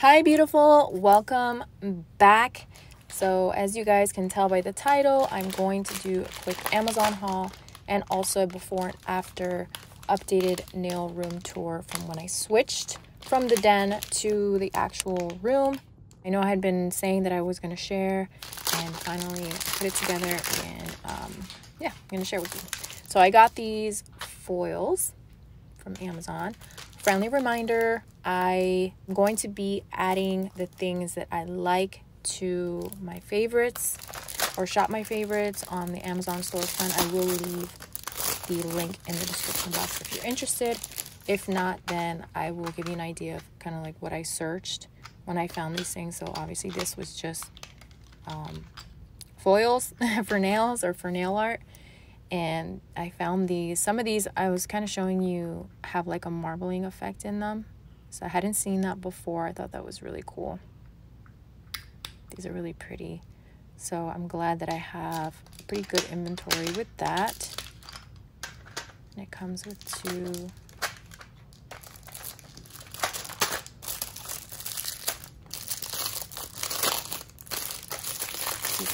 Hi beautiful, welcome back. So as you guys can tell by the title, I'm going to do a quick Amazon haul and also a before and after updated nail room tour from when I switched from the den to the actual room. I know I had been saying that I was going to share and finally put it together and yeah, I'm going to share with you. So I got these foils from Amazon. Friendly reminder, I'm going to be adding the things that I like to my favorites or shop my favorites on the Amazon storefront. I will leave the link in the description box if you're interested. If not, then I will give you an idea of kind of like what I searched when I found these things. So obviously this was just foils for nails or for nail art. And I found these. Some of these I was kind of showing you have like a marbling effect in them. So I hadn't seen that before. I thought that was really cool. These are really pretty. So I'm glad that I have a pretty good inventory with that. And it comes with two.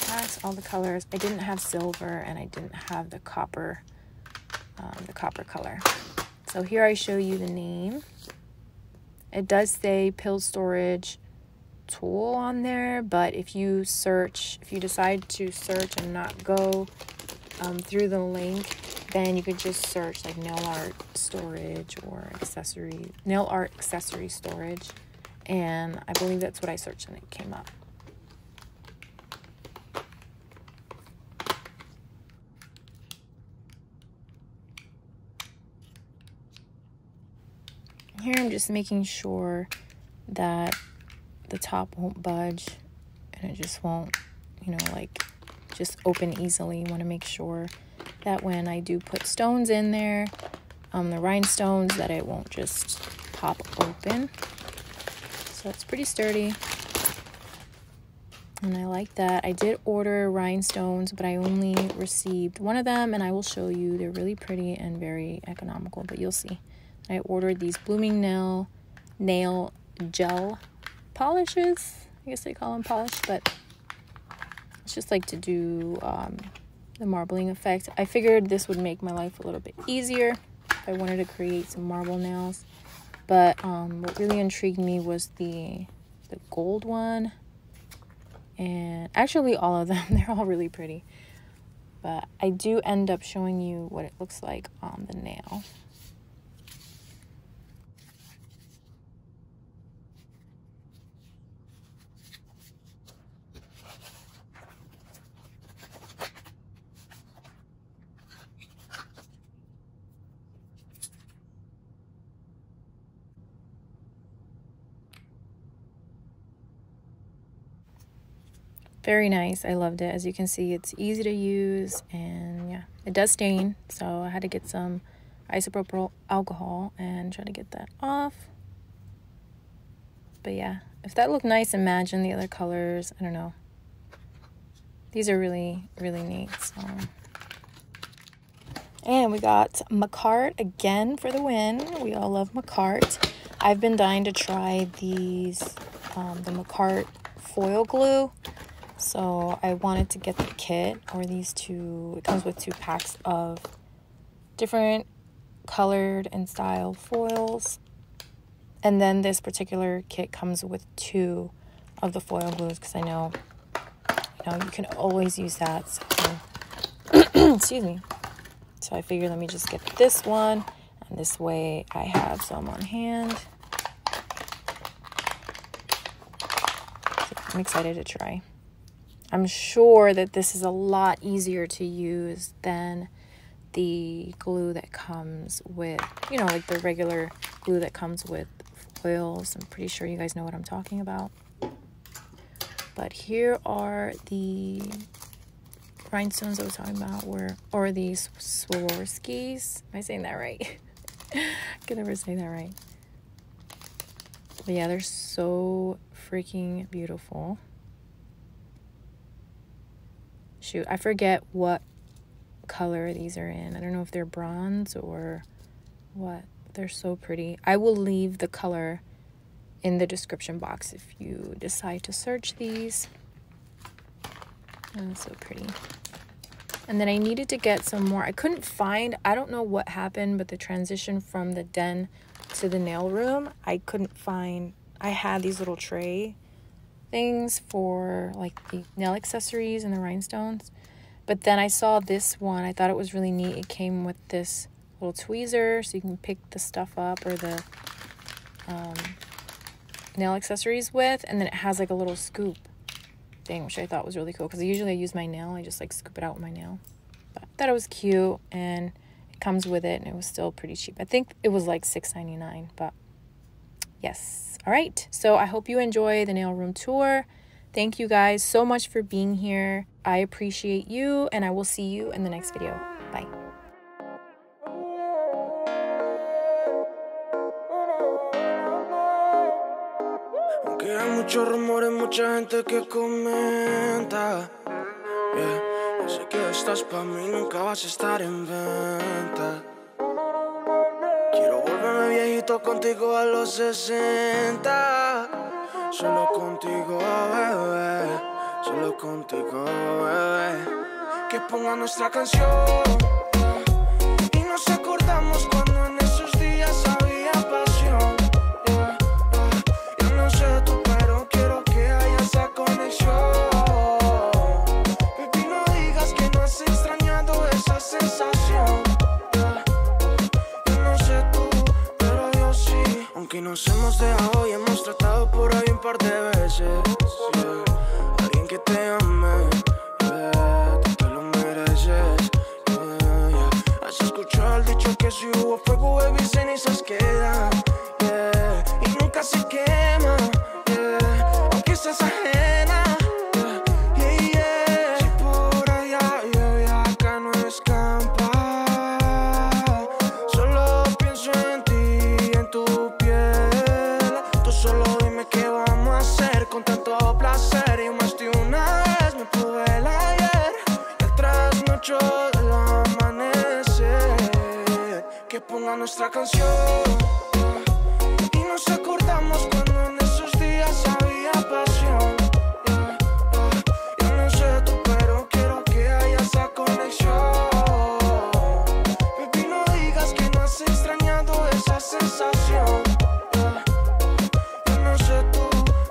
Packs, all the colors. I didn't have silver and I didn't have the copper color. So here I show you the name. It does say pill storage tool on there, but if you decide to search and not go through the link, then you could just search like nail art storage or nail art accessory storage, and I believe that's what I searched and it came up. Here I'm just making sure that the top won't budge and it just won't, like just open easily. You want to make sure that when I do put stones in there, the rhinestones, that it won't just pop open. So it's pretty sturdy. And I like that. I did order rhinestones, but I only received one of them, and I will show you. They're really pretty and very economical, but you'll see. I ordered these blooming nail gel polishes. I guess they call them polish, but it's just like to do the marbling effect. I figured this would make my life a little bit easier if I wanted to create some marble nails. But what really intrigued me was the gold one. And actually all of them, they're all really pretty. But I do end up showing you what it looks like on the nail. Very nice. I loved it. As you can see, it's easy to use, and yeah, it does stain. So I had to get some isopropyl alcohol and try to get that off. But yeah, if that looked nice, imagine the other colors. I don't know. These are really, really neat. So. And we got Macart again for the win. We all love Macart. I've been dying to try these, the Macart foil glue. So I wanted to get the kit, or these two. It comes with 2 packs of different colored and style foils. And then this particular kit comes with 2 of the foil glues, because I know, you can always use that. So, excuse me. So I figured, let me just get this one, and this way I have some on hand. So I'm excited to try. I'm sure that this is a lot easier to use than the glue that comes with, like the regular glue that comes with foils. I'm pretty sure you guys know what I'm talking about. But here are the rhinestones I was talking about, or these Swarovskis. Am I saying that right? I can never say that right. But yeah, they're so freaking beautiful. Shoot, I forget what color these are in. I don't know if they're bronze or what. They're so pretty. I will leave the color in the description box if you decide to search these. Oh, so pretty. And then I needed to get some more. I couldn't find, I don't know what happened, but the transition from the den to the nail room, I couldn't find. I had these little tray things for like the nail accessories and the rhinestones. But then I saw this one. I thought it was really neat. It came with this little tweezer so you can pick the stuff up or the nail accessories with. And then it has like a little scoop thing, which I thought was really cool because usually I use my nail. I just like scoop it out with my nail. But I thought it was cute and it comes with it and it was still pretty cheap. I think it was like $6.99, but yes. All right. So I hope you enjoy the nail room tour. Thank you guys so much for being here. I appreciate you and I will see you in the next video. Bye. Aunque hay muchos rumores, mucha gente que comenta. Yeah, yo sé que estás pa' mí, nunca vas a estar en venta. Quiero volverme viejito contigo a los 60. Solo contigo, bebé. Solo contigo, bebé. Que ponga nuestra canción. Y nos acordamos cuando en esos días había pasión. Yo no sé tú, pero quiero que haya esa conexión. Baby, no digas que no has extrañado esa sensación. Yo no sé tú, pero yo sí. Aunque nos hemos dejado y hemos tratado por ahí un par de veces. Alguien que te ame, tú te lo mereces. Has escuchado el dicho que si hubo fuego, baby, cenizas quedan. Y nunca se quema, aunque seas ajena. Si por allá y acá no escampa, solo pienso en ti, en tu piel. Tú solo dime qué vamos a hacer con tanto placer. Y más de una vez me pude el ayer, el trasnocho del amanecer. Que ponga nuestra canción. Y nos acordamos cuando en esos días había pasión. Yo no sé tú, pero quiero que haya esa conexión. Baby, no digas que no has extrañado esa sensación. Yo no sé tú,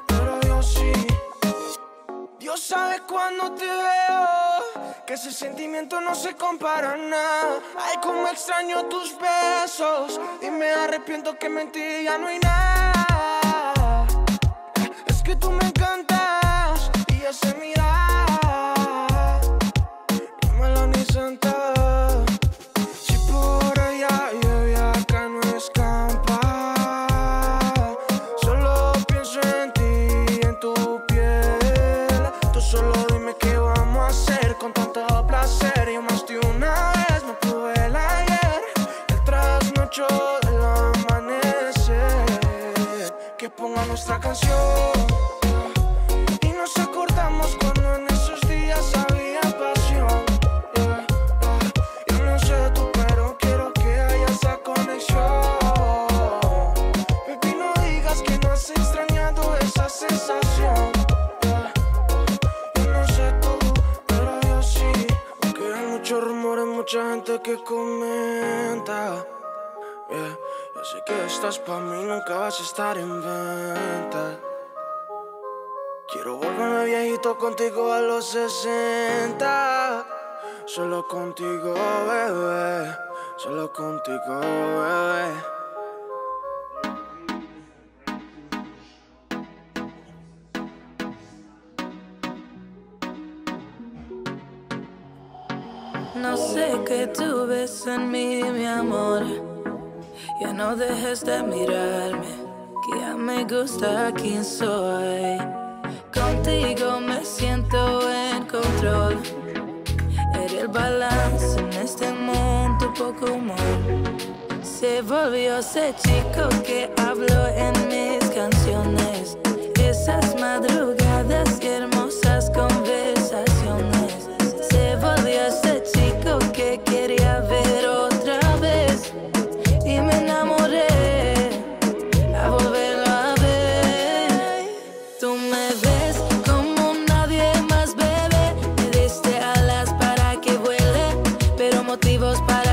pero yo sí. Dios sabe cuando te veo, que ese sentimiento no se compara a nada. Ay, cómo extraño tus besos y me arrepiento que mentí, ya no hay nada. Es que tú me encantas y ese mirar, dímelo ni santa. Si por allá y acá no escampa, solo pienso en ti, en tu piel. Tú solo dime qué vamos a hacer con tanto placer. Y más de una vez me pude el ayer, el trasnocho del amanecer. Que ponga nuestra canción. Y nos acordamos cuando en esos días había pasión. Yo no sé tú, pero quiero que haya esa conexión. Baby, no digas que no has extrañado esa sensación. Yo no sé tú, pero yo sí. Aunque hay muchos rumores, mucha gente que comenta. Yo sé que estás pa' mí, nunca vas a estar en venta. Quiero volverme viejito contigo a los 60. Solo contigo, bebé. Solo contigo, bebé. No sé qué tú ves en mí, mi amor. Ya no dejes de mirarme, que ya me gusta quién soy. Contigo me siento en control. Eres el balance en este mundo, poco humor. Se volvió ese chico que habló en mis canciones. Esas madrugadas y hermosas conversaciones. Se volvió ese chico que quería ver otra vez. Y me enamoré a volverlo a ver. motivos para